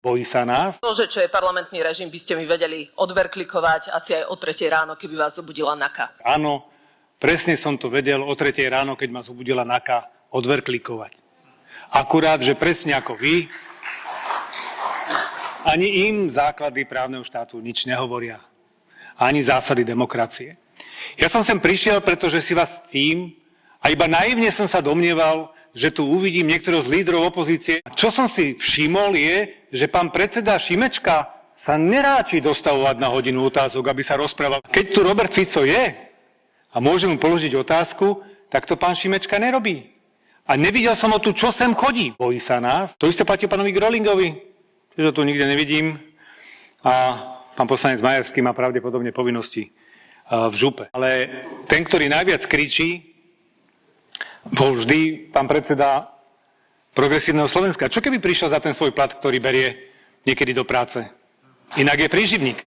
Bojí sa nás? To, že čo je parlamentný režim, by ste mi vedeli odverklikovať asi aj o 3 ráno, keby vás zobudila NAKA. Áno, presne som to vedel o 3 ráno, keď ma zobudila NAKA, odverklikovať. Akurát, že presne ako vy, ani im základy právneho štátu nič nehovoria. Ani zásady demokracie. Ja som sem prišiel, pretože si vás ctím a iba naivne som sa domnieval, že tu uvidím niektorého z lídrov opozície. Čo som si všimol je, že pán predseda Šimečka sa neráči dostavovať na hodinu otázok, aby sa rozprával. Keď tu Robert Fico je a môže mu položiť otázku, tak to pán Šimečka nerobí. A nevidel som ho tu, čo sem chodí. Bojí sa nás. To isté platí pánovi Grölingovi, že tu nikde nevidím. A pán poslanec Majerský má pravdepodobne povinnosti v župe. Ale ten, ktorý najviac kričí, bol vždy pán predseda Progresívneho Slovenska. Čo keby prišiel za ten svoj plat, ktorý berie niekedy do práce? Inak je príživník.